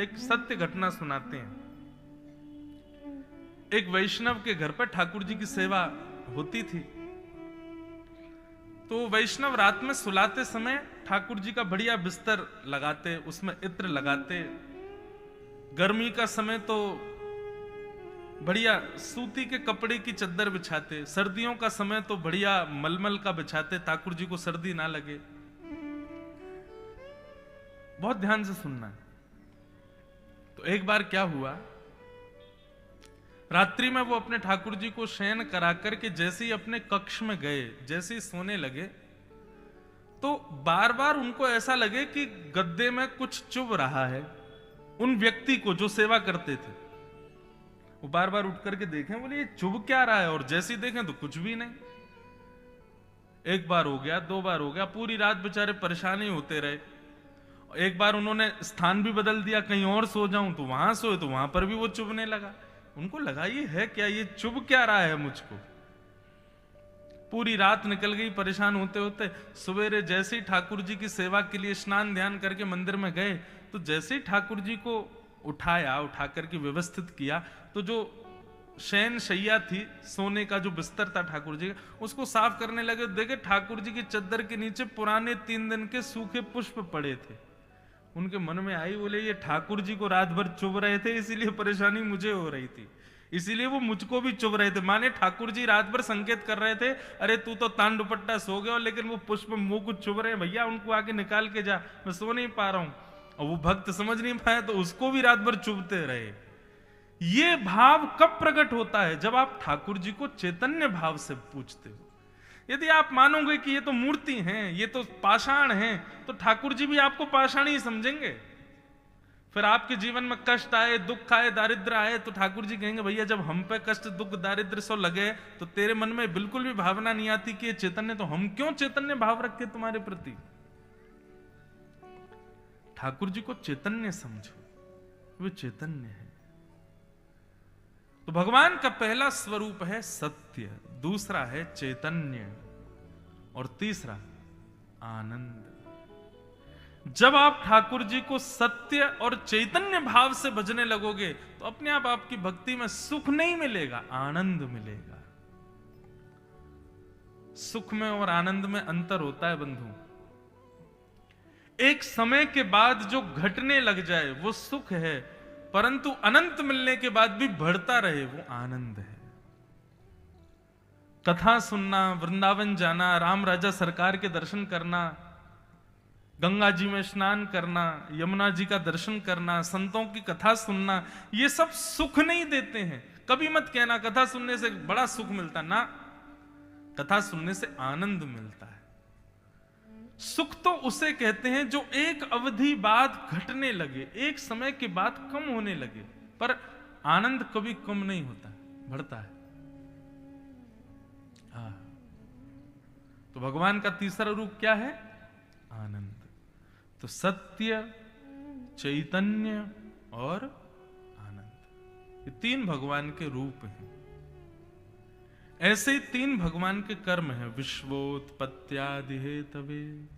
एक सत्य घटना सुनाते हैं। एक वैष्णव के घर पर ठाकुर जी की सेवा होती थी। तो वैष्णव रात में सुलाते समय ठाकुर जी का बढ़िया बिस्तर लगाते, उसमें इत्र लगाते। गर्मी का समय तो बढ़िया सूती के कपड़े की चद्दर बिछाते, सर्दियों का समय तो बढ़िया मलमल का बिछाते, ठाकुर जी को सर्दी ना लगे। बहुत ध्यान से सुनना है। तो एक बार क्या हुआ, रात्रि में वो अपने ठाकुर जी को शयन करा करके जैसे ही अपने कक्ष में गए, जैसे ही सोने लगे, तो बार बार उनको ऐसा लगे कि गद्दे में कुछ चुभ रहा है। उन व्यक्ति को जो सेवा करते थे, वो बार बार उठ करके देखें, बोले ये चुभ क्या रहा है, और जैसे ही देखें तो कुछ भी नहीं। एक बार हो गया, दो बार हो गया, पूरी रात बेचारे परेशान ही होते रहे। एक बार उन्होंने स्थान भी बदल दिया, कहीं और सो जाऊं, तो वहां सोए तो वहां पर भी वो चुभने लगा। उनको लगा ये है क्या, ये चुभ क्या रहा है मुझको। पूरी रात निकल गई परेशान होते होते। सवेरे जैसे ही ठाकुर जी की सेवा के लिए स्नान ध्यान करके मंदिर में गए, तो जैसे ही ठाकुर जी को उठाया, उठा करके व्यवस्थित किया, तो जो शयन शैया थी, सोने का जो बिस्तर था ठाकुर जी का, उसको साफ करने लगे। देखे ठाकुर जी की चद्दर के नीचे पुराने 3 दिन के सूखे पुष्प पड़े थे। उनके मन में आई, बोले ये ठाकुर जी को रात भर चुभ रहे थे, इसीलिए परेशानी मुझे हो रही थी, इसीलिए वो मुझको भी चुभ रहे थे। माने ठाकुर जी रात भर संकेत कर रहे थे, अरे तू तो तान दुपट्टा सो गया, लेकिन वो पुष्प मुंह को चुभ रहे हैं, भैया उनको आके निकाल के जा, मैं सो नहीं पा रहा हूं। और वो भक्त समझ नहीं पाया, तो उसको भी रात भर चुभते रहे। ये भाव कब प्रकट होता है, जब आप ठाकुर जी को चैतन्य भाव से पूछते हो। यदि आप मानोगे कि ये तो मूर्ति हैं, ये तो पाषाण हैं, तो ठाकुर जी भी आपको पाषाण ही समझेंगे। फिर आपके जीवन में कष्ट आए, दुख आए, दारिद्र आए, तो ठाकुर जी कहेंगे भैया जब हम पे कष्ट दुख दारिद्र सो लगे, तो तेरे मन में बिल्कुल भी भावना नहीं आती कि ये चैतन्य, तो हम क्यों चैतन्य भाव रखे तुम्हारे प्रति। ठाकुर जी को चैतन्य समझो, वे चैतन्य है। तो भगवान का पहला स्वरूप है सत्य, दूसरा है चैतन्य, और तीसरा आनंद। जब आप ठाकुर जी को सत्य और चैतन्य भाव से भजने लगोगे, तो अपने आप आपकी भक्ति में सुख नहीं मिलेगा, आनंद मिलेगा। सुख में और आनंद में अंतर होता है बंधु। एक समय के बाद जो घटने लग जाए वो सुख है, परंतु अनंत मिलने के बाद भी बढ़ता रहे वो आनंद है। कथा सुनना, वृंदावन जाना, राम राजा सरकार के दर्शन करना, गंगा जी में स्नान करना, यमुना जी का दर्शन करना, संतों की कथा सुनना, ये सब सुख नहीं देते हैं। कभी मत कहना कथा सुनने से बड़ा सुख मिलता, ना, कथा सुनने से आनंद मिलता है। सुख तो उसे कहते हैं जो एक अवधि बाद घटने लगे, एक समय के बाद कम होने लगे, पर आनंद कभी कम नहीं होता, बढ़ता है। हाँ, तो भगवान का तीसरा रूप क्या है? आनंद। तो सत्य, चैतन्य और आनंद, ये 3 भगवान के रूप हैं। ऐसे ही 3 भगवान के कर्म हैं, विश्वोत्पत्त्यादि हेतवे,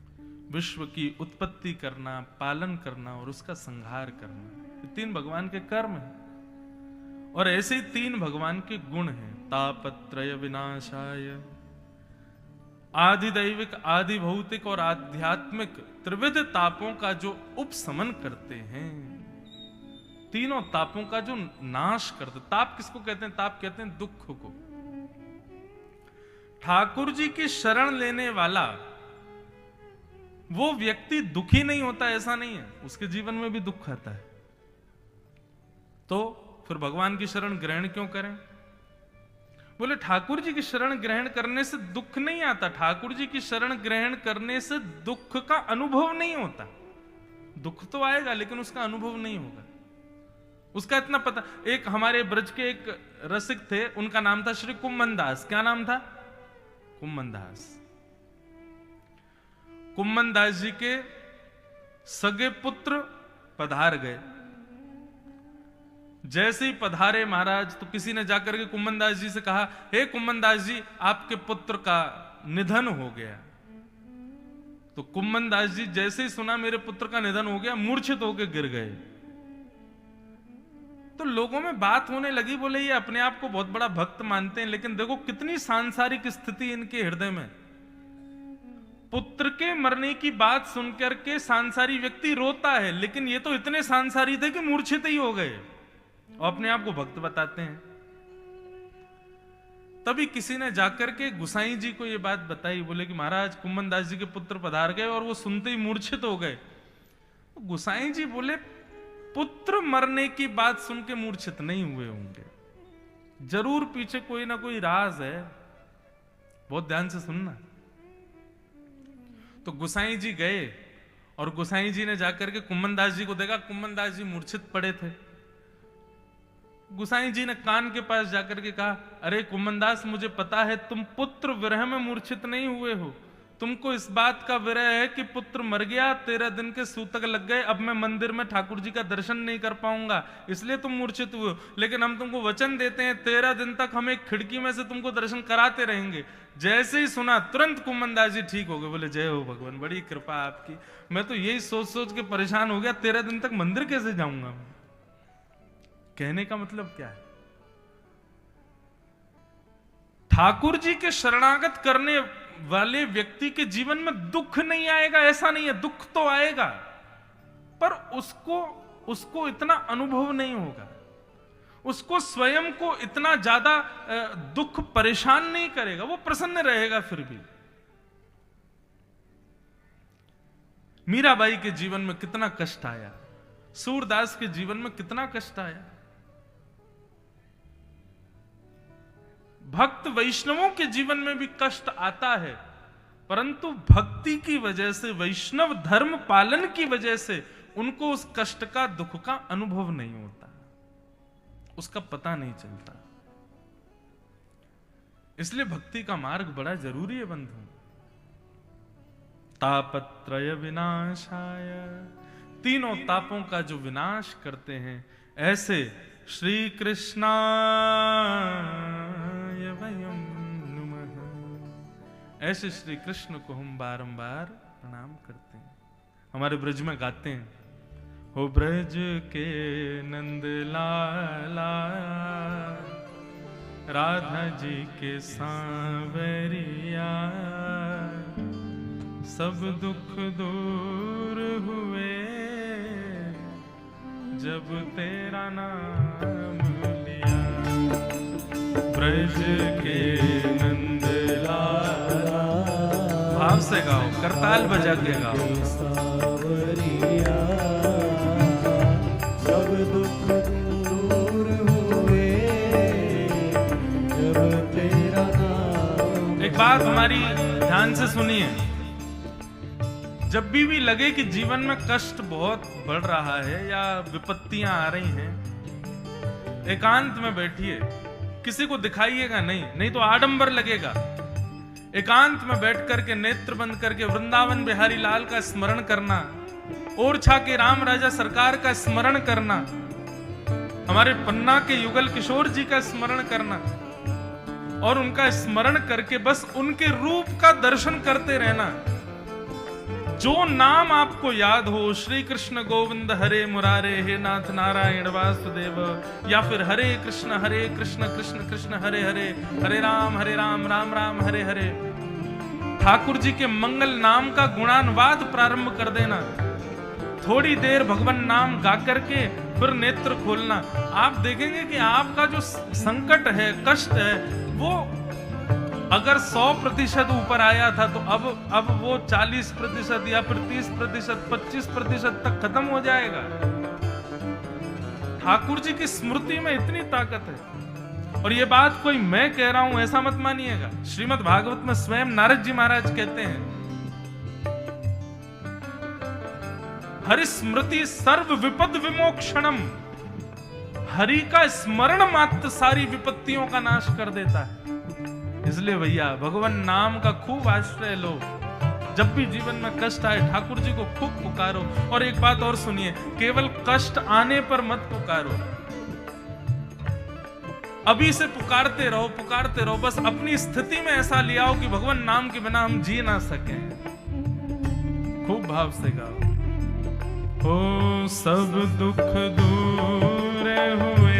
विश्व की उत्पत्ति करना, पालन करना और उसका संहार करना, ये 3 भगवान के कर्म हैं। और ऐसे ही 3 भगवान के गुण हैं, तापत्रय विनाशाय, आधिदैविक, आदि भौतिक और आध्यात्मिक त्रिविध तापों का जो उपशमन करते हैं, तीनों तापों का जो नाश करते। ताप किसको कहते हैं? ताप कहते हैं दुख को। ठाकुर जी की शरण लेने वाला वो व्यक्ति दुखी नहीं होता, ऐसा नहीं है, उसके जीवन में भी दुख आता है। तो फिर भगवान की शरण ग्रहण क्यों करें? बोले ठाकुर जी की शरण ग्रहण करने से दुख नहीं आता, ठाकुर जी की शरण ग्रहण करने से दुख का अनुभव नहीं होता। दुख तो आएगा लेकिन उसका अनुभव नहीं होगा। उसका इतना पता, एक हमारे ब्रज के एक रसिक थे, उनका नाम था श्री कुम्मन दास। क्या नाम था? कुम्मन दास। कुम्मन दास जी के सगे पुत्र पधार गए। जैसे ही पधारे महाराज, तो किसी ने जाकर के कुम्मन दास जी से कहा, हे कुम्मन दास जी, आपके पुत्र का निधन हो गया। तो कुम्मन दास जी जैसे ही सुना मेरे पुत्र का निधन हो गया, मूर्छित होकर गिर गए। तो लोगों में बात होने लगी, बोले ये अपने आप को बहुत बड़ा भक्त मानते हैं, लेकिन देखो कितनी सांसारिक स्थिति इनके हृदय में। पुत्र के मरने की बात सुनकर के सांसारी व्यक्ति रोता है, लेकिन ये तो इतने सांसारी थे कि मूर्छित ही हो गए और अपने आप को भक्त बताते हैं। तभी किसी ने जाकर के गुसाई जी को ये बात बताई, बोले कि महाराज कुम्मन दास जी के पुत्र पधार गए और वो सुनते ही मूर्छित हो गए। गुसाई जी बोले पुत्र मरने की बात सुन के मूर्छित नहीं हुए होंगे, जरूर पीछे कोई ना कोई राज है, बहुत ध्यान से सुनना। तो गुसाई जी गए और गुसाई जी ने जाकर के कुम्मन दास जी को देखा, कुम्मन दास जी मूर्छित पड़े थे। गुसाई जी ने कान के पास जाकर के कहा, अरे कुम्मन दास, मुझे पता है तुम पुत्र विरह में मूर्छित नहीं हुए हो, तुमको इस बात का विरह है कि पुत्र मर गया, 13 दिन के सूतक लग गए, अब मैं मंदिर में ठाकुर जी का दर्शन नहीं कर पाऊंगा, इसलिए तुम मूर्छित हुए हो। लेकिन हम तुमको वचन देते हैं 13 दिन तक हम एक खिड़की में से तुमको दर्शन कराते रहेंगे। जैसे ही सुना तुरंत कुम्मन दास जी ठीक हो गए। बोले जय हो भगवान, बड़ी कृपा आपकी। मैं तो यही सोच सोच के परेशान हो गया, 13 दिन तक मंदिर कैसे जाऊंगा। कहने का मतलब क्या है, ठाकुर जी के शरणागत करने वाले व्यक्ति के जीवन में दुख नहीं आएगा ऐसा नहीं है, दुख तो आएगा, पर उसको इतना अनुभव नहीं होगा, उसको स्वयं को इतना ज्यादा दुख परेशान नहीं करेगा, वो प्रसन्न रहेगा। फिर भी मीराबाई के जीवन में कितना कष्ट आया, सूरदास के जीवन में कितना कष्ट आया। भक्त वैष्णवों के जीवन में भी कष्ट आता है, परंतु भक्ति की वजह से, वैष्णव धर्म पालन की वजह से उनको उस कष्ट का, दुख का अनुभव नहीं होता, उसका पता नहीं चलता। इसलिए भक्ति का मार्ग बड़ा जरूरी है बंधु। तापत्रय विनाशाय, तीनों तापों का जो विनाश करते हैं, ऐसे श्री कृष्णाय वयं नुमः, ऐसे श्री कृष्ण को हम बारंबार प्रणाम करते हैं। हमारे ब्रज में गाते हैं, हो ब्रज के नंद लाला, राधा जी के सांवरिया, सब दुख दूर हुए जब तेरा नाम लिया। ब्रज के नंद लाला, भाव से गाओ, करताल बजा के गाओ। सांवरिया, सब दुख दूर हुए जब तेरा नाम। एक बात हमारी ध्यान से सुनिए, जब भी लगे कि जीवन में कष्ट बहुत बढ़ रहा है या विपत्तियां आ रही हैं, एकांत में बैठिए, किसी को दिखाइएगा नहीं, नहीं तो आडंबर लगेगा। एकांत में बैठ करके नेत्र बंद करके वृंदावन बिहारी लाल का स्मरण करना, ओरछा के राम राजा सरकार का स्मरण करना, हमारे पन्ना के युगल किशोर जी का स्मरण करना, और उनका स्मरण करके बस उनके रूप का दर्शन करते रहना। जो नाम आपको याद हो, श्री कृष्ण गोविंद हरे मुरारे, हे नाथ नारायण वासुदेव, या फिर हरे कृष्ण कृष्ण कृष्ण हरे हरे, हरे राम राम राम हरे हरे, ठाकुर जी के मंगल नाम का गुणानुवाद प्रारंभ कर देना। थोड़ी देर भगवान नाम गा करके फिर नेत्र खोलना। आप देखेंगे कि आपका जो संकट है, कष्ट है, वो अगर 100% ऊपर आया था तो अब वो 40% या फिर 30%, 25% तक खत्म हो जाएगा। ठाकुर जी की स्मृति में इतनी ताकत है। और ये बात कोई मैं कह रहा हूं ऐसा मत मानिएगा, श्रीमद् भागवत में स्वयं नारद जी महाराज कहते हैं, हरि स्मृति सर्व विपद विमोक्षणम, हरि का स्मरण मात्र सारी विपत्तियों का नाश कर देता है। इसलिए भैया भगवान नाम का खूब आश्रय लो। जब भी जीवन में कष्ट आए ठाकुर जी को खूब पुकारो। और एक बात और सुनिए, केवल कष्ट आने पर मत पुकारो, अभी से पुकारते रहो। बस अपनी स्थिति में ऐसा ले आओ कि भगवान नाम के बिना हम जी ना सके। खूब भाव से गाओ। ओ सब दुख दूर हुए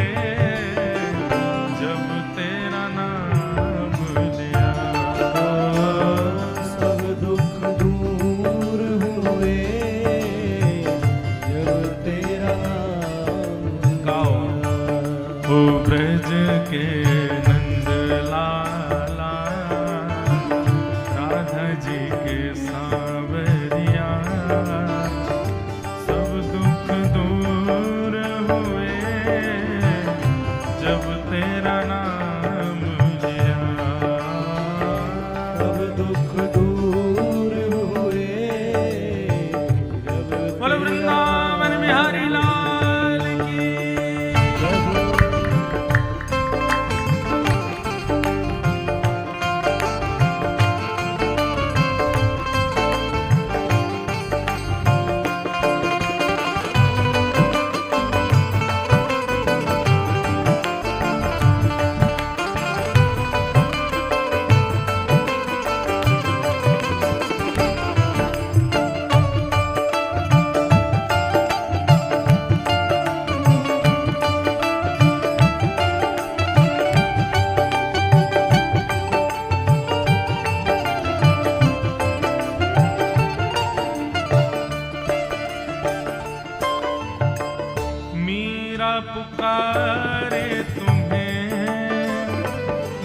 ब्रज के नंद लाला, राधा जी के सांवरिया, सब दुख दूर हुए जब तेरा नाम लिया। सब दुख दूर हुए जब बोलो वृंदावन बिहारी लाल की। मीरा पुकारे तुम्हें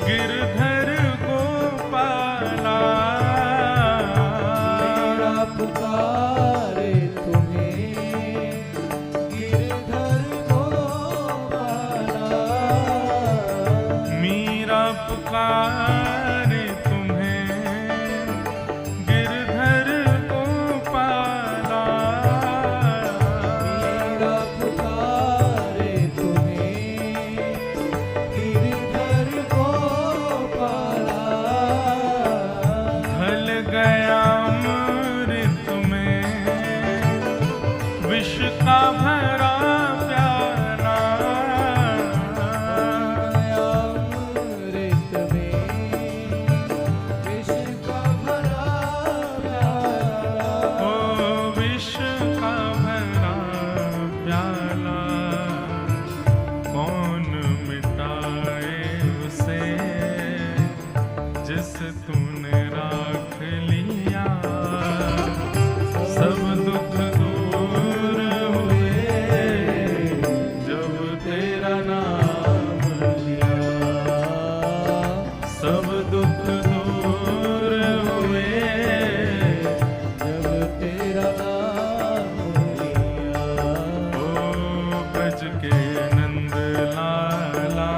गिरधर गोपाला, मेरा पुकारे तुम्हें गिरधर गोपाला। मीरा पुकारे तुम्हें गिरधर गोपाला, मेरा पुकारे तुम्हें गिरधर गोपाला। ढल गया अमृत में विष का भरा प्याला, अमृत में विष का भरा प्याला। ओ विष का भरा प्याला, कौन मिटाए उसे जिस तूने राख लिया। सब दुख दूर हुए जब तेरा नाम लिया। सब दुख दूर हुए जब तेरा नाम लिया। ओ ब्रज के नंद लाला,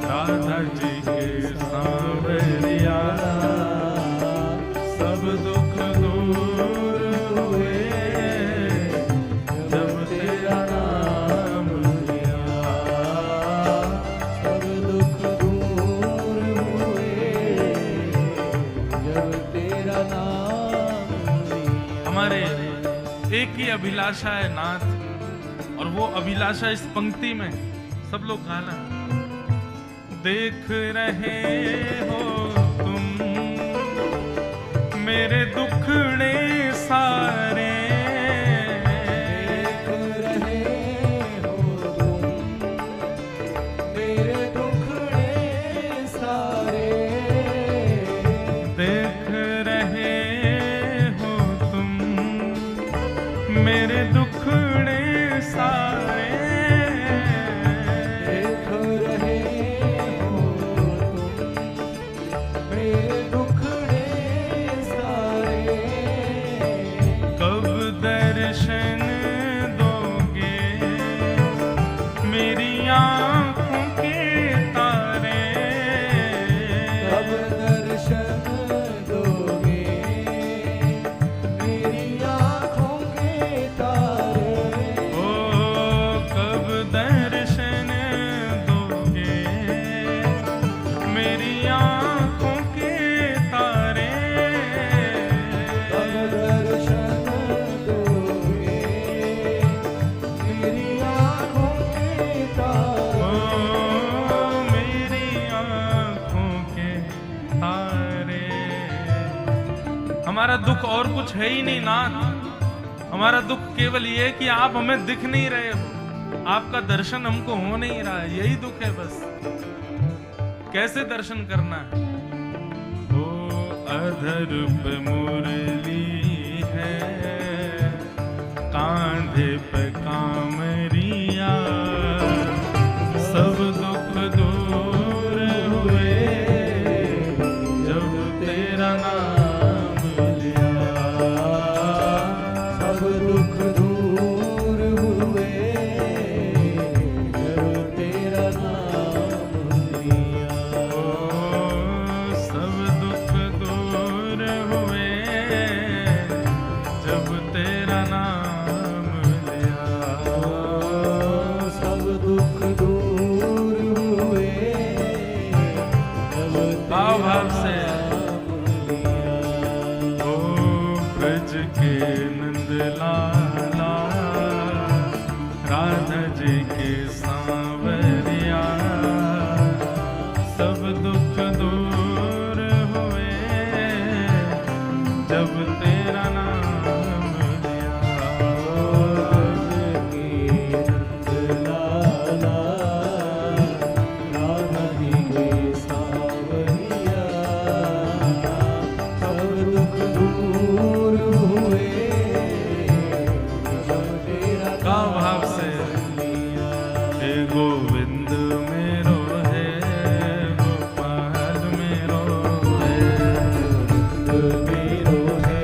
राधा जी के सांवरिया, सब दुख दूर हुए जब तेरा नाम लिया। सब दुख दूर हुए जब तेरा नाम लिया। हमारे एक ही अभिलाषा है नाथ, और वो अभिलाषा इस पंक्ति में सब लोग गाना। देख रहे हो तुम मेरे दुखड़े सारे, देख रहे हो तुम मेरे दुखड़े सारे। देख रहे हो तुम मेरे दुखड़े सारे, देख रहे हो तुम मेरे दुखड़े सारे। कब दर्शन दोगे मेरी आँखों के तारे। कब दर्शन दोगे मेरी आँखों के तारे। ओ कब दर्शन दोगे मेरी आँखों के तारे। कब दर्शन दोगे मेरी आँखों के तारे। ओ मेरी आँखों के तारे। हमारा दुख और कुछ है ही नहीं नाथ, हमारा दुख केवल ये है कि आप हमें दिख नहीं रहे हो, आपका दर्शन हमको हो नहीं रहा है, यही दुख है बस। कैसे दर्शन करना है? ओ अधर पे मुरली है, कांधे पे कामरिया, राधा जी के सांवरिया सब दुख दूर हुए जब तेरा नाम लिया। राधा जी के सांवरिया सब दुख दूर हुए जब तेरा का भाव से हे गोविंद मेरो है गोपाल मेरो है मेरो है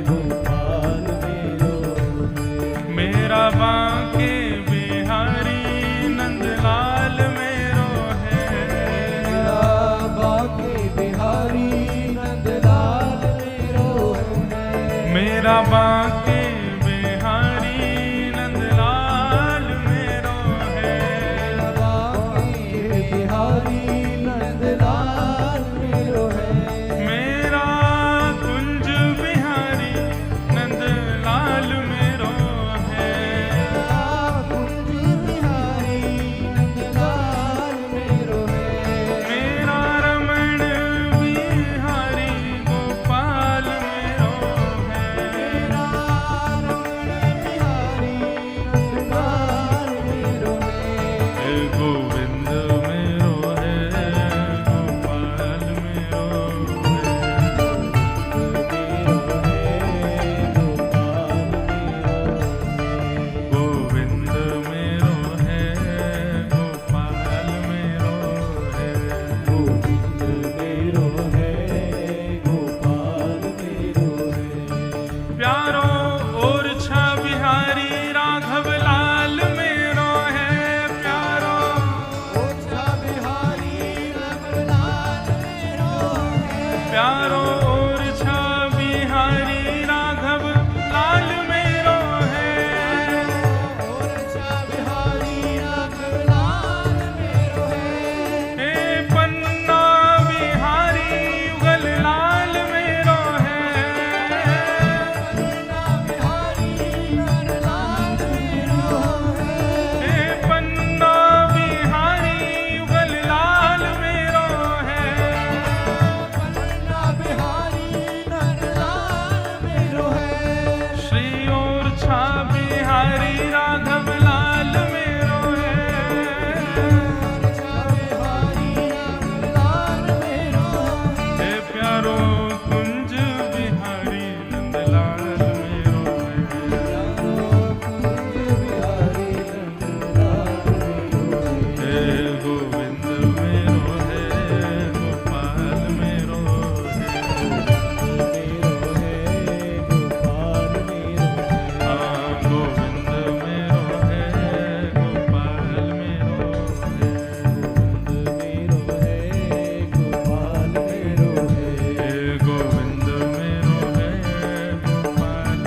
गोपाल मेरो है मेरा बांके बिहारी नंदलाल मेरो है मेरा बांके बिहारी नंदलाल मेरो है मेरा बांके बिहारी नंदलाल मेरो है बांके बिहारी नंदलाल मेरो है मेरा कुंज बिहारी नंदलाल मेरो है कुंज बिहारी नंदलाल मेरो है मेरा रमण बिहारी गोपाल मेरो है मेरा रमण बिहारी नंदलाल मेरो है हे गोविंद मेरो है गोपाल मेरो है गोविंद मेरो है गोपाल मेरो है गोविंद मेरो है गोपाल मेरो है प्यारो और छा बिहारी राघव लाल मेरो है प्यारो ओछा बिहारी नंदलाल मेरो है प्यारो और छा बिहारी राघव लाल मेरो है ओछा बिहारी नंदलाल मेरो है हे पन्ना बिहारी युगल लाल मेरो है पन्ना बिहारी नंदलाल मेरो है हे पन्ना बिहारी युगल लाल मेरो है पन्ना बिहारी नंदलाल मेरो है श्री और छा बिहारी राघव लाल मेरो है ओछा बिहारी नंदलाल मेरो है हे प्यारो कुंज बिहारी नंदलाल मेरो है हे गोविंद मेरो है गोपाल मेरो है हाँ गोविंद मेरो है गोपाल मेरो है हे गोविंद मेरो है गोपाल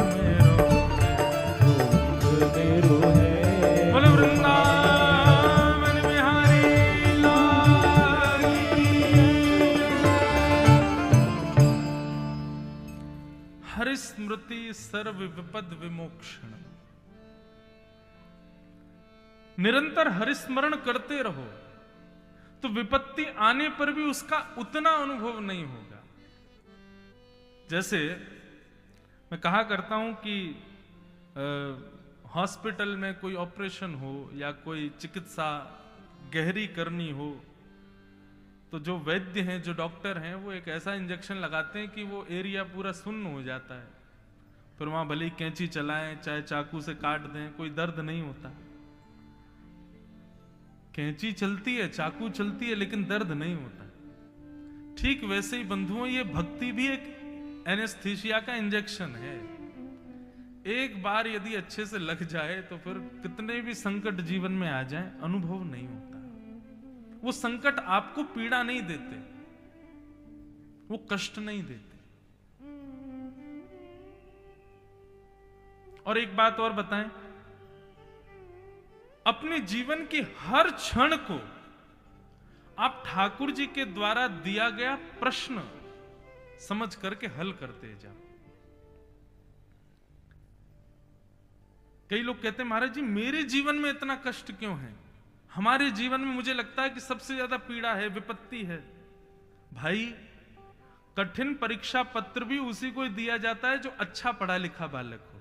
मेरो है बोलो वृंदावन बिहारी लाल की। हरिस्मृति सर्व विपद विमोक्षण निरंतर हरिस्मरण करते रहो तो विपत्ति आने पर भी उसका उतना अनुभव नहीं होगा। जैसे मैं कहा करता हूं कि हॉस्पिटल में कोई ऑपरेशन हो या कोई चिकित्सा गहरी करनी हो तो जो वैद्य हैं जो डॉक्टर हैं वो एक ऐसा इंजेक्शन लगाते हैं कि वो एरिया पूरा सुन्न हो जाता है। फिर वहां भले ही कैंची चलाएं चाहे चाकू से काट दें कोई दर्द नहीं होता। कैंची चलती है चाकू चलती है लेकिन दर्द नहीं होता। ठीक वैसे ही बंधुओं ये भक्ति भी एक एनेस्थीसिया का इंजेक्शन है। एक बार यदि अच्छे से लग जाए तो फिर कितने भी संकट जीवन में आ जाए अनुभव नहीं होता। वो संकट आपको पीड़ा नहीं देते, वो कष्ट नहीं देते। और एक बात और बताएं, अपने जीवन की हर क्षण को आप ठाकुर जी के द्वारा दिया गया प्रश्न समझ करके हल करते जाओ। कई लोग कहते हैं महाराज जी मेरे जीवन में इतना कष्ट क्यों है, हमारे जीवन में मुझे लगता है कि सबसे ज्यादा पीड़ा है, विपत्ति है। भाई कठिन परीक्षा पत्र भी उसी को दिया जाता है जो अच्छा पढ़ा लिखा बालक हो।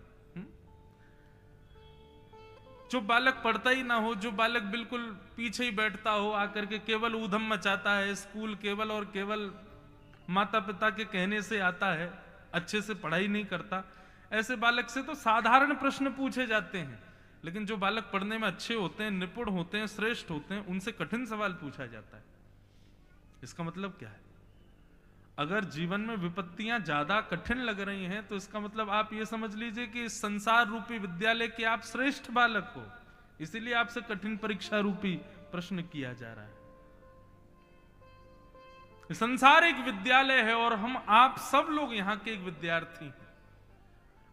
जो बालक पढ़ता ही ना हो, जो बालक बिल्कुल पीछे ही बैठता हो, आकर के केवल ऊधम मचाता है, स्कूल केवल और केवल माता पिता के कहने से आता है, अच्छे से पढ़ाई नहीं करता, ऐसे बालक से तो साधारण प्रश्न पूछे जाते हैं। लेकिन जो बालक पढ़ने में अच्छे होते हैं, निपुण होते हैं, श्रेष्ठ होते हैं, उनसे कठिन सवाल पूछा जाता है। इसका मतलब क्या है? अगर जीवन में विपत्तियां ज्यादा कठिन लग रही हैं तो इसका मतलब आप ये समझ लीजिए कि इस संसार रूपी विद्यालय के आप श्रेष्ठ बालक हो, इसीलिए आपसे कठिन परीक्षा रूपी प्रश्न किया जा रहा है। संसार एक विद्यालय है और हम आप सब लोग यहां के एक विद्यार्थी हैं।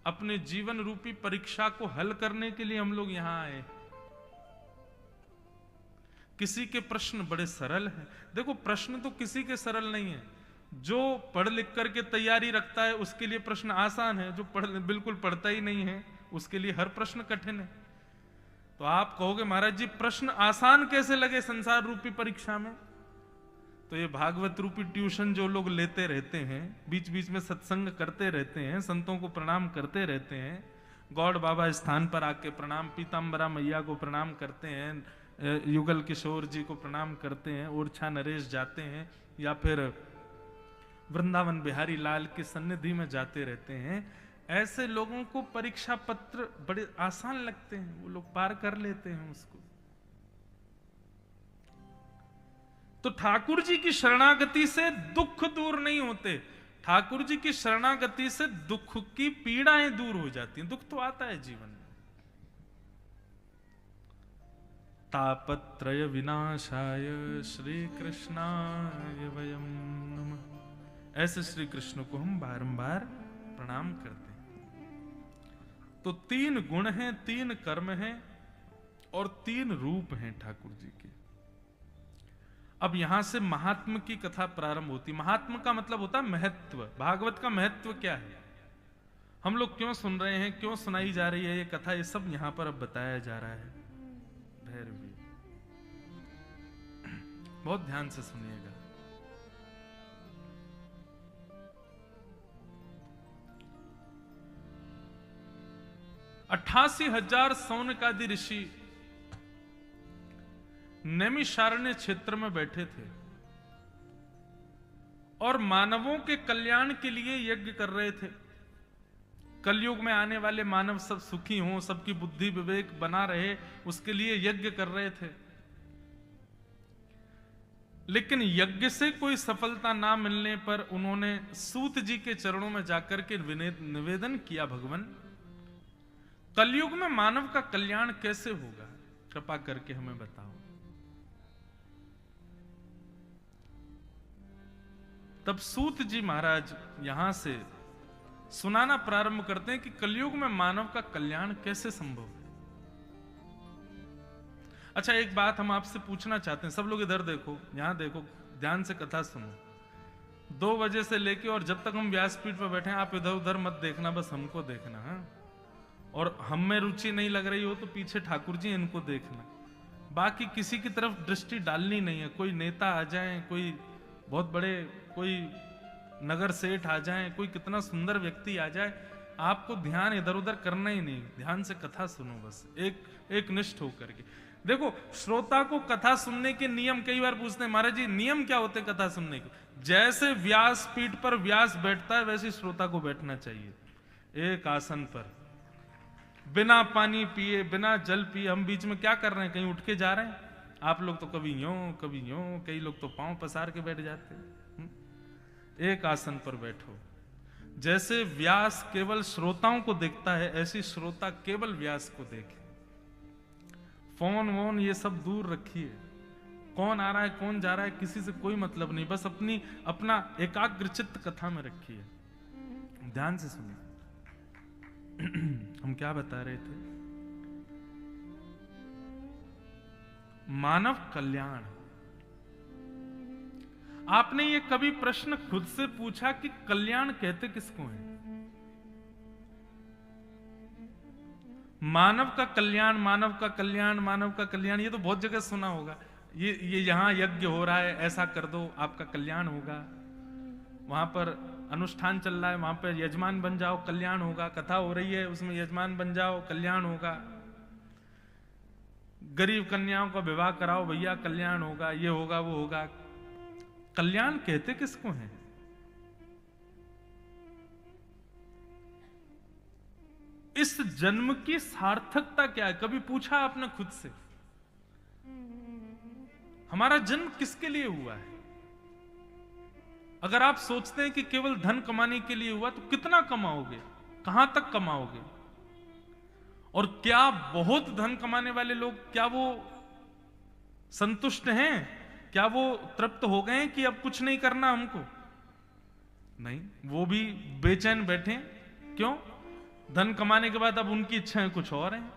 अपने जीवन रूपी परीक्षा को हल करने के लिए हम लोग यहां आए। किसी के प्रश्न बड़े सरल हैं। देखो प्रश्न तो किसी के सरल नहीं है। जो पढ़ लिख करके तैयारी रखता है उसके लिए प्रश्न आसान है, जो बिल्कुल पढ़ता ही नहीं है उसके लिए हर प्रश्न कठिन है। तो आप कहोगे महाराज जी प्रश्न आसान कैसे लगे संसार रूपी परीक्षा में? तो ये भागवत रूपी ट्यूशन जो लोग लेते रहते हैं, बीच बीच में सत्संग करते रहते हैं, संतों को प्रणाम करते रहते हैं, गौड़ बाबा स्थान पर आके प्रणाम, पीताम्बरा मैया को प्रणाम करते हैं, युगल किशोर जी को प्रणाम करते हैं, ओरछा नरेश जाते हैं, या फिर वृंदावन बिहारी लाल की सन्निधि में जाते रहते हैं, ऐसे लोगों को परीक्षा पत्र बड़े आसान लगते हैं, वो लोग पार कर लेते हैं उसको। तो ठाकुर जी की शरणागति से दुख दूर नहीं होते, ठाकुर जी की शरणागति से दुख की पीड़ाएं दूर हो जाती हैं। दुख तो आता है जीवन में। तापत्रय विनाशाय श्री कृष्णाय वयम नमः। ऐसे श्री कृष्ण को हम बारंबार प्रणाम करते हैं। तो 3 गुण हैं, 3 कर्म हैं और 3 रूप हैं ठाकुर जी के। अब यहां से महात्म की कथा प्रारंभ होती। महात्म का मतलब होता है महत्व। भागवत का महत्व क्या है, हम लोग क्यों सुन रहे हैं, क्यों सुनाई जा रही है ये कथा, ये सब यहां पर अब बताया जा रहा है। भैरवी बहुत ध्यान से सुनिएगा। अट्ठासी 80,000 सौनकादि ऋषि नैमिषारण्य क्षेत्र में बैठे थे और मानवों के कल्याण के लिए यज्ञ कर रहे थे। कलयुग में आने वाले मानव सब सुखी हों, सबकी बुद्धि विवेक बना रहे, उसके लिए यज्ञ कर रहे थे। लेकिन यज्ञ से कोई सफलता ना मिलने पर उन्होंने सूत जी के चरणों में जाकर के निवेदन किया, भगवान कलयुग में मानव का कल्याण कैसे होगा, कृपा करके हमें बताओ। तब सूत जी महाराज यहां से सुनाना प्रारंभ करते हैं कि कलयुग में मानव का कल्याण कैसे संभव है। अच्छा एक बात हम आपसे पूछना चाहते हैं, सब लोग इधर देखो, यहां देखो, ध्यान से कथा सुनो। 2 बजे से लेके और जब तक हम व्यासपीठ पर बैठे हैं आप इधर उधर मत देखना, बस हमको देखना है। और हम में रुचि नहीं लग रही हो तो पीछे ठाकुर जी इनको देखना, बाकी किसी की तरफ दृष्टि डालनी नहीं है। कोई नेता आ जाए, कोई बहुत बड़े, कोई नगर सेठ आ जाए, कोई कितना सुंदर व्यक्ति आ जाए, आपको ध्यान इधर उधर करना ही नहीं, ध्यान से कथा सुनो, बस एक निष्ठ होकर के। देखो श्रोता को कथा सुनने के नियम कई बार पूछते हैं, महाराज जी नियम क्या होते हैं कथा सुनने के? जैसे व्यास पीठ पर व्यास बैठता है वैसे श्रोता को बैठना चाहिए, एक आसन पर, बिना पानी पिए, बिना जल पिए। हम बीच में क्या कर रहे हैं, कहीं उठ के जा रहे हैं? आप लोग तो कभी यूं कभी यूं, कई लोग तो पांव पसार के बैठ जाते हैं। एक आसन पर बैठो। जैसे व्यास केवल श्रोताओं को देखता है, ऐसी श्रोता केवल व्यास को देखे। फोन वोन ये सब दूर रखिए, कौन आ रहा है कौन जा रहा है किसी से कोई मतलब नहीं, बस अपना एकाग्र चित्त कथा में रखिए। ध्यान से सुनिए हम क्या बता रहे थे। मानव कल्याण, आपने ये कभी प्रश्न खुद से पूछा कि कल्याण कहते किसको है? मानव का कल्याण, मानव का कल्याण, मानव का कल्याण, ये तो बहुत जगह सुना होगा। ये यहाँ यज्ञ हो रहा है, ऐसा कर दो आपका कल्याण होगा, वहां पर अनुष्ठान चल रहा है, वहां पर यजमान बन जाओ कल्याण होगा, कथा हो रही है उसमें यजमान बन जाओ कल्याण होगा, गरीब कन्याओं का विवाह कराओ भैया कल्याण होगा, ये होगा वो होगा। कल्याण कहते किसको है? इस जन्म की सार्थकता क्या है? कभी पूछा आपने खुद से? हमारा जन्म किसके लिए हुआ है? अगर आप सोचते हैं कि केवल धन कमाने के लिए हुआ, तो कितना कमाओगे, कहां तक कमाओगे? और क्या बहुत धन कमाने वाले लोग, क्या वो संतुष्ट हैं? क्या वो तृप्त हो गए कि अब कुछ नहीं करना हमको? नहीं, वो भी बेचैन बैठे। क्यों? धन कमाने के बाद अब उनकी इच्छाएं कुछ और हैं।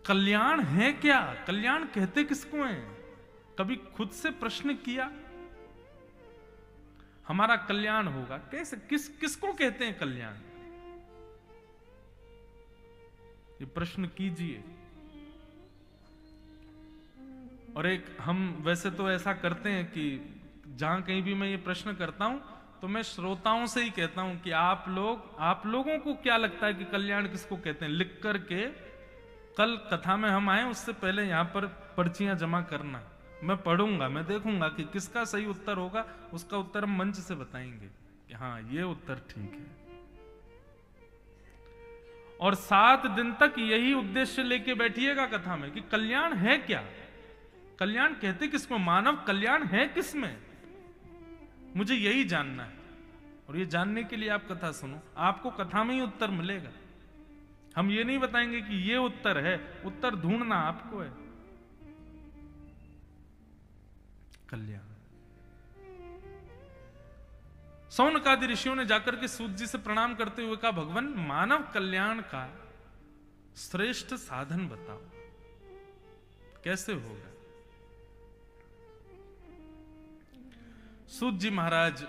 कल्याण है क्या? कल्याण कहते किसको हैं? कभी खुद से प्रश्न किया? हमारा कल्याण होगा कैसे? किसको कहते हैं कल्याण? ये प्रश्न कीजिए। और एक हम वैसे तो ऐसा करते हैं कि जहां कहीं भी मैं ये प्रश्न करता हूं तो मैं श्रोताओं से ही कहता हूं कि आप लोगों को क्या लगता है कि कल्याण किसको कहते हैं? लिख करके कल कथा में हम आए उससे पहले यहां पर पर्चियां जमा करना। मैं पढ़ूंगा, मैं देखूंगा कि किसका सही उत्तर होगा, उसका उत्तर हम मंच से बताएंगे कि हाँ ये उत्तर ठीक है। और 7 दिन तक यही उद्देश्य लेके बैठिएगा कथा में कि कल्याण है क्या, कल्याण कहते किसको, मानव कल्याण है किसमें, मुझे यही जानना है। और ये जानने के लिए आप कथा सुनो, आपको कथा में ही उत्तर मिलेगा। हम ये नहीं बताएंगे कि ये उत्तर है, उत्तर ढूंढना आपको है। कल्याण। सौनकादि ऋषियों ने जाकर के सूत जी से प्रणाम करते हुए कहा, भगवान मानव कल्याण का श्रेष्ठ साधन बताओ, कैसे होगा? सूत जी महाराज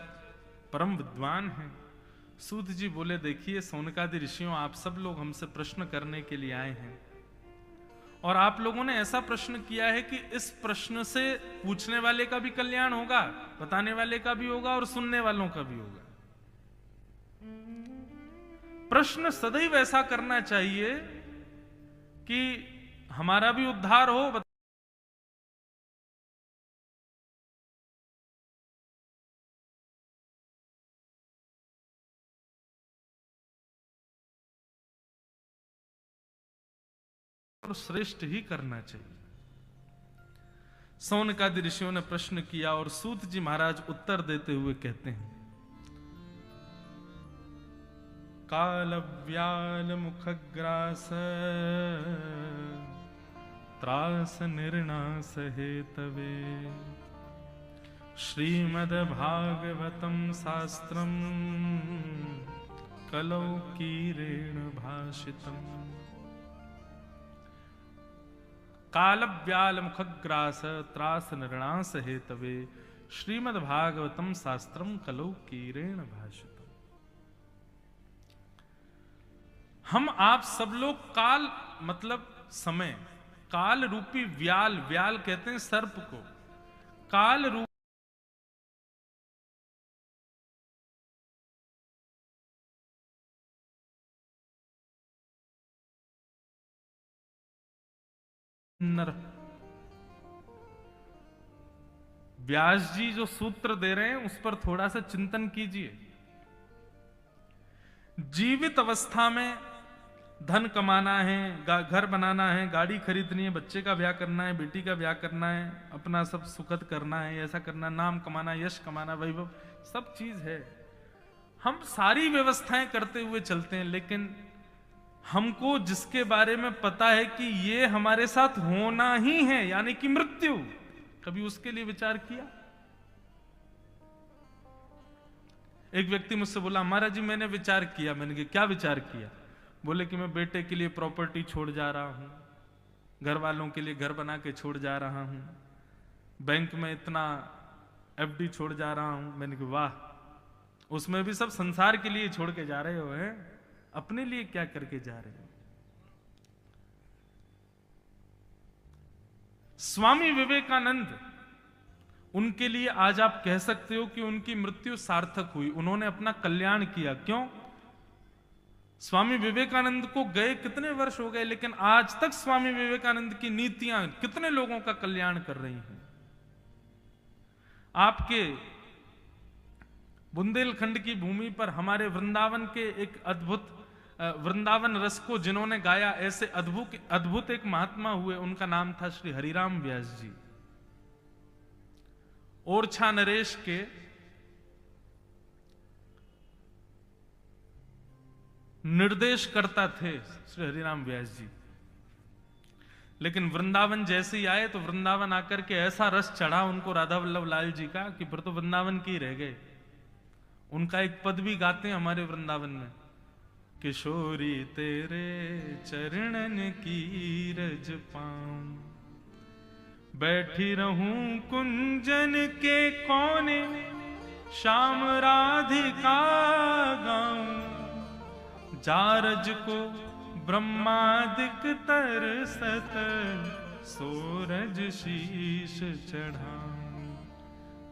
परम विद्वान हैं। सूत जी बोले, देखिए सौनकादि ऋषियों, आप सब लोग हमसे प्रश्न करने के लिए आए हैं और आप लोगों ने ऐसा प्रश्न किया है कि इस प्रश्न से पूछने वाले का भी कल्याण होगा, बताने वाले का भी होगा और सुनने वालों का भी होगा। प्रश्न सदैव ऐसा करना चाहिए कि हमारा भी उद्धार हो, और श्रेष्ठ ही करना चाहिए। सौनकादि ऋषियों ने प्रश्न किया और सूत जी महाराज उत्तर देते हुए कहते हैं, काल व्याल मुखग्रास त्रास निर्णास हेतवे श्रीमद् भागवतम शास्त्रम कलौ कीरेण भाषितम। काल व्याल मुखग्रास त्रास निर्णास हेतवे श्रीमद् भागवतम शास्त्रम कलौ कीरेण भाषितम। हम आप सब लोग काल मतलब समय, काल रूपी व्याल, व्याल कहते हैं सर्प को, काल रूपी नर। व्यास जी जो सूत्र दे रहे हैं उस पर थोड़ा सा चिंतन कीजिए। जीवित अवस्था में धन कमाना है, घर बनाना है, गाड़ी खरीदनी है, बच्चे का ब्याह करना है, बेटी का ब्याह करना है, अपना सब सुखद करना है, ऐसा करना, नाम कमाना, यश कमाना, वैभव, सब चीज है। हम सारी व्यवस्थाएं करते हुए चलते हैं, लेकिन हमको जिसके बारे में पता है कि ये हमारे साथ होना ही है, यानी कि मृत्यु, कभी उसके लिए विचार किया? एक व्यक्ति मुझसे बोला, महाराज जी मैंने विचार किया। मैंने कहा क्या विचार किया? बोले कि मैं बेटे के लिए प्रॉपर्टी छोड़ जा रहा हूं, घर वालों के लिए घर बना के छोड़ जा रहा हूं, बैंक में इतना एफडी छोड़ जा रहा हूं। मैंने कहा वाह, उसमें भी सब संसार के लिए छोड़ के जा रहे हो हैं, अपने लिए क्या करके जा रहे हो? स्वामी विवेकानंद, उनके लिए आज आप कह सकते हो कि उनकी मृत्यु सार्थक हुई, उन्होंने अपना कल्याण किया। क्यों? स्वामी विवेकानंद को गए कितने वर्ष हो गए, लेकिन आज तक स्वामी विवेकानंद की नीतियां कितने लोगों का कल्याण कर रही हैं। आपके बुंदेलखंड की भूमि पर हमारे वृंदावन के एक अद्भुत वृंदावन रस को जिन्होंने गाया, ऐसे अद्भुत एक महात्मा हुए, उनका नाम था श्री हरिराम व्यास जी। ओरछा नरेश के निर्देश करता थे श्री हरिराम व्यास जी, लेकिन वृंदावन जैसे ही आए तो वृंदावन आकर के ऐसा रस चढ़ा उनको राधा वल्लभ लाल जी का कि फिर तो वृंदावन की रह गए। उनका एक पद भी गाते हैं हमारे वृंदावन में, किशोरी तेरे चरणन की रज पाऊं, बैठी रहूं कुंजन के कोने, श्याम राधिका गाऊं, जारज को ब्रह्मादिक तरसत, सूरज शीश चढ़ाऊं,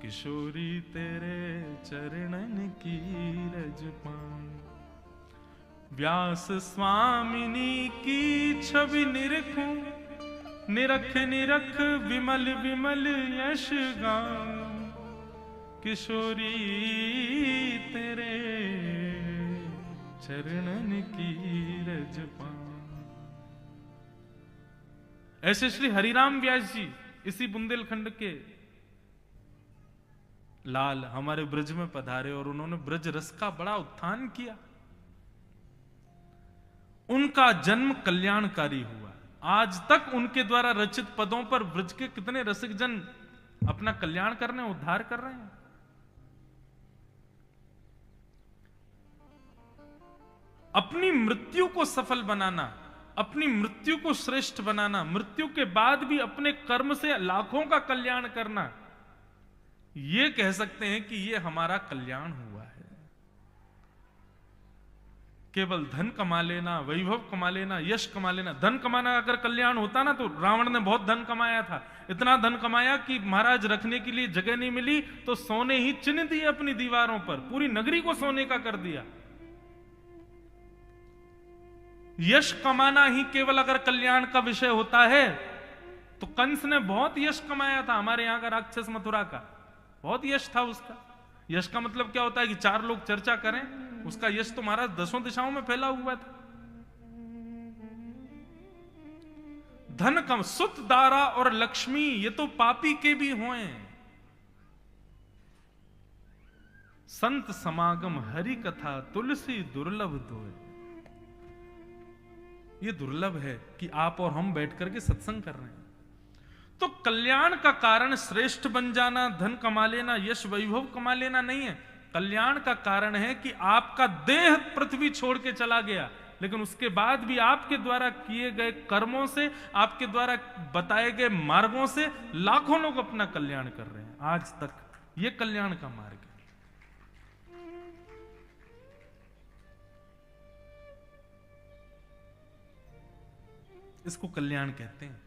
किशोरी तेरे चरणन की रज पाऊं। व्यास स्वामिनी की छवि निरखूं, निरख निरख विमल विमल यश गाऊं, किशोरी तेरे चरणन की रज पाऊं। ऐसे श्री हरिराम व्यास जी इसी बुंदेलखंड के लाल हमारे ब्रज में पधारे और उन्होंने ब्रज रस का बड़ा उत्थान किया। उनका जन्म कल्याणकारी हुआ। आज तक उनके द्वारा रचित पदों पर ब्रज के कितने रसिक जन अपना कल्याण कर रहे हैं, उद्धार कर रहे हैं। अपनी मृत्यु को सफल बनाना, अपनी मृत्यु को श्रेष्ठ बनाना, मृत्यु के बाद भी अपने कर्म से लाखों का कल्याण करना, यह कह सकते हैं कि यह हमारा कल्याण हुआ है। केवल धन कमा लेना, वैभव कमा लेना, यश कमा लेना, धन कमाना अगर कल्याण होता ना तो रावण ने बहुत धन कमाया था, इतना धन कमाया कि महाराज रखने के लिए जगह नहीं मिली तो सोने ही चिन्ह दिए अपनी दीवारों पर, पूरी नगरी को सोने का कर दिया। यश कमाना ही केवल अगर कल्याण का विषय होता है तो कंस ने बहुत यश कमाया था, हमारे यहां का राक्षस मथुरा का बहुत यश था उसका। यश का मतलब क्या होता है कि चार लोग चर्चा करें, उसका यश तो महाराज 10 दिशाओं में फैला हुआ था। धन कम, सुत, दारा और लक्ष्मी ये तो पापी के भी होए। संत समागम हरि कथा तुलसी दुर्लभ दोए। ये दुर्लभ है कि आप और हम बैठ करके सत्संग कर रहे हैं। तो कल्याण का कारण श्रेष्ठ बन जाना, धन कमा लेना, यश वैभव कमा लेना नहीं है। कल्याण का कारण है कि आपका देह पृथ्वी छोड़ के चला गया, लेकिन उसके बाद भी आपके द्वारा किए गए कर्मों से, आपके द्वारा बताए गए मार्गों से लाखों लोग अपना कल्याण कर रहे हैं आज तक। यह कल्याण का मार्ग है। इसको कल्याण कहते हैं।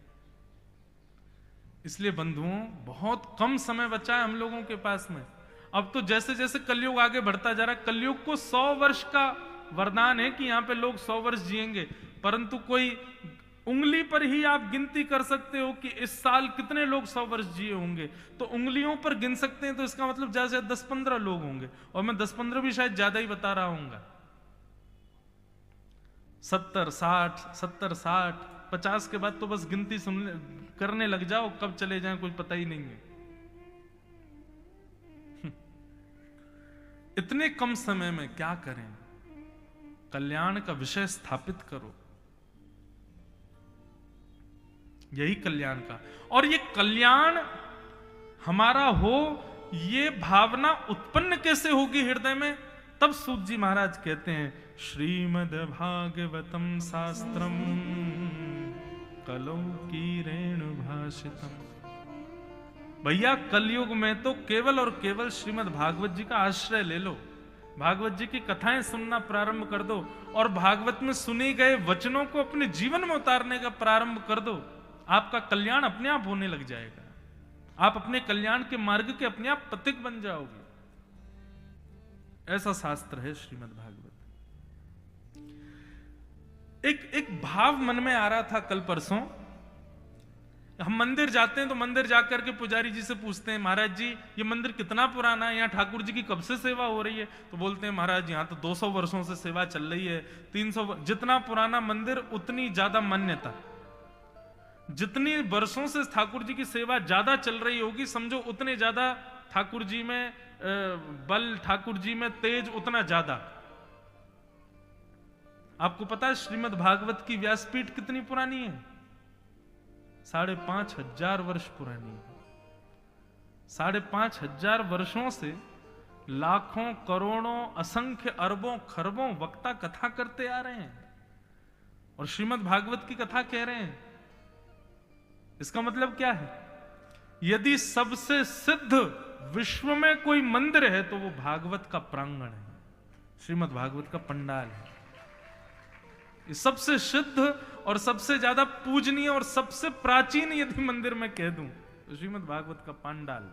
इसलिए बंधुओं, बहुत कम समय बचा है हम लोगों के पास में। अब तो जैसे जैसे कलयुग आगे बढ़ता जा रहा है, कलयुग को 100 वर्ष का वरदान है कि यहां पे लोग 100 वर्ष जिएंगे, परंतु कोई उंगली पर ही आप गिनती कर सकते हो कि इस साल कितने लोग 100 वर्ष जिए होंगे। तो उंगलियों पर गिन सकते हैं, तो इसका मतलब ज्यादा से 10-15 लोग होंगे, और मैं 10-15 भी शायद ज्यादा ही बता रहा हूंगा। 70, 60, 70, 60, 50 के बाद तो बस गिनती करने लग जाओ, कब चले जाएं कुछ पता ही नहीं है। इतने कम समय में क्या करें? कल्याण का विषय स्थापित करो, यही कल्याण का। और ये कल्याण हमारा हो, ये भावना उत्पन्न कैसे होगी हृदय में? तब सूत जी महाराज कहते हैं, श्रीमद् भागवतम शास्त्रम कलौ की रेणु भाषितम। भैया कलयुग में तो केवल और केवल श्रीमद् भागवत जी का आश्रय ले लो। भागवत जी की कथाएं सुनना प्रारंभ कर दो और भागवत में सुने गए वचनों को अपने जीवन में उतारने का प्रारंभ कर दो, आपका कल्याण अपने आप होने लग जाएगा। आप अपने कल्याण के मार्ग के अपने आप पथिक बन जाओगे। ऐसा शास्त्र है श्रीमद् भागवत। एक भाव मन में आ रहा था कल परसों। हम मंदिर जाते हैं तो मंदिर जाकर के पुजारी जी से पूछते हैं, महाराज जी ये मंदिर कितना पुराना है, यहाँ ठाकुर जी की कब से सेवा हो रही है? तो बोलते हैं महाराज यहाँ तो 200 वर्षों से सेवा चल रही है, 300। जितना पुराना मंदिर उतनी ज्यादा मान्यता। जितनी वर्षों से ठाकुर जी की सेवा ज्यादा चल रही होगी, समझो उतने ज्यादा ठाकुर जी में बल, ठाकुर जी में तेज उतना ज्यादा। आपको पता है श्रीमद् भागवत की व्यासपीठ कितनी पुरानी है? 5,500 वर्ष पुरानी है। 5,500 वर्षों से लाखों, करोड़ों, असंख्य, अरबों, खरबों वक्ता कथा करते आ रहे हैं और श्रीमद् भागवत की कथा कह रहे हैं। इसका मतलब क्या है? यदि सबसे सिद्ध विश्व में कोई मंदिर है तो वो भागवत का प्रांगण है, श्रीमद् भागवत का पंडाल है। ये सबसे सिद्ध और सबसे ज्यादा पूजनीय और सबसे प्राचीन यदि मंदिर में कह दूं तो श्रीमद् भागवत का पांडाल।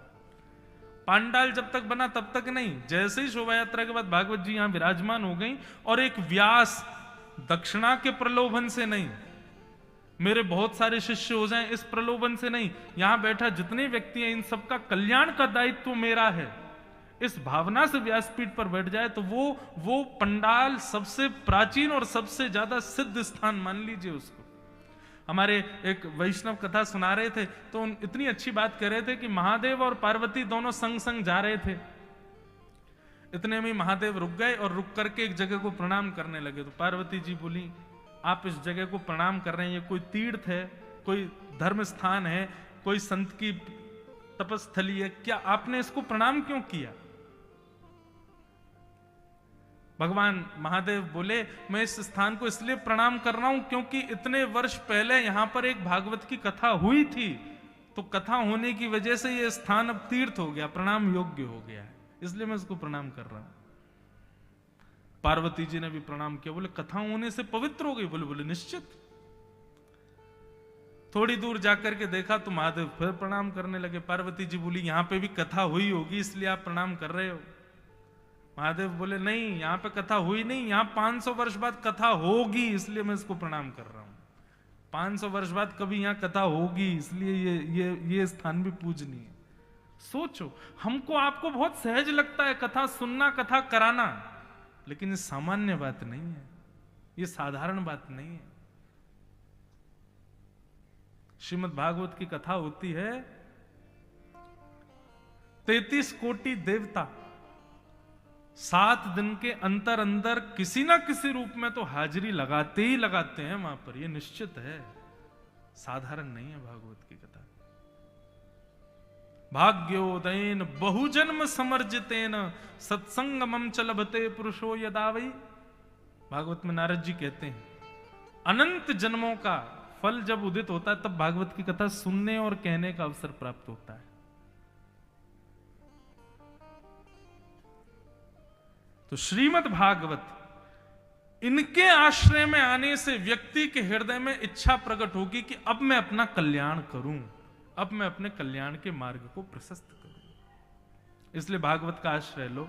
पांडाल जब तक बना तब तक नहीं, जैसे ही शोभा यात्रा के बाद भागवत जी यहां विराजमान हो गई, और एक व्यास दक्षिणा के प्रलोभन से नहीं, मेरे बहुत सारे शिष्य हो जाएं इस प्रलोभन से नहीं, यहां बैठा जितने व्यक्ति हैं इन सबका कल्याण का दायित्व मेरा है, इस भावना से व्यासपीठ पर बैठ जाए तो वो पंडाल सबसे प्राचीन और सबसे ज्यादा सिद्ध स्थान मान लीजिए उसको। हमारे एक वैष्णव कथा सुना रहे थे तो इतनी अच्छी बात कह रहे थे कि महादेव और पार्वती दोनों संग संग जा रहे थे। इतने में महादेव रुक गए और रुक करके एक जगह को प्रणाम करने लगे। तो पार्वती जी बोली, आप इस जगह को प्रणाम कर रहे हैं, ये कोई तीर्थ है, कोई धर्म स्थान है, कोई संत की तपस्थली है, क्या आपने इसको प्रणाम क्यों किया? भगवान महादेव बोले, मैं इस स्थान को इसलिए प्रणाम कर रहा हूं क्योंकि इतने वर्ष पहले यहां पर एक भागवत की कथा हुई थी, तो कथा होने की वजह से यह स्थान अब तीर्थ हो गया, प्रणाम योग्य हो गया है, इसलिए मैं इसको प्रणाम कर रहा हूं। पार्वती जी ने भी प्रणाम किया, बोले कथा होने से पवित्र हो गई? बोले निश्चित। थोड़ी दूर जाकर के देखा तो महादेव फिर प्रणाम करने लगे। पार्वती जी बोली, यहां पे भी कथा हुई होगी इसलिए आप प्रणाम कर रहे हो? महादेव बोले, नहीं, यहां पे कथा हुई नहीं, यहां 500 वर्ष बाद कथा होगी इसलिए मैं इसको प्रणाम कर रहा हूं। 500 वर्ष बाद कभी यहां कथा होगी इसलिए ये स्थान भी पूजनीय है। सोचो, हमको आपको बहुत सहज लगता है कथा सुनना, कथा कराना, लेकिन ये सामान्य बात नहीं है, ये साधारण बात नहीं है। श्रीमद् भागवत की कथा होती है, 33 कोटि देवता 7 दिन के अंतर अंदर किसी ना किसी रूप में तो हाजिरी लगाते ही लगाते हैं वहां पर, यह निश्चित है, साधारण नहीं है भागवत की कथा। भाग्योदयन बहुजन्म समर्जितेन सत्संगमम च लभते पुरुषो यदा वै। भागवत में नारद जी कहते हैं, अनंत जन्मों का फल जब उदित होता है तब भागवत की कथा सुनने और कहने का अवसर प्राप्त होता है। तो श्रीमद् भागवत, इनके आश्रय में आने से व्यक्ति के हृदय में इच्छा प्रकट होगी कि अब मैं अपना कल्याण करूं, अब मैं अपने कल्याण के मार्ग को प्रशस्त करूं। इसलिए भागवत का आश्रय लो।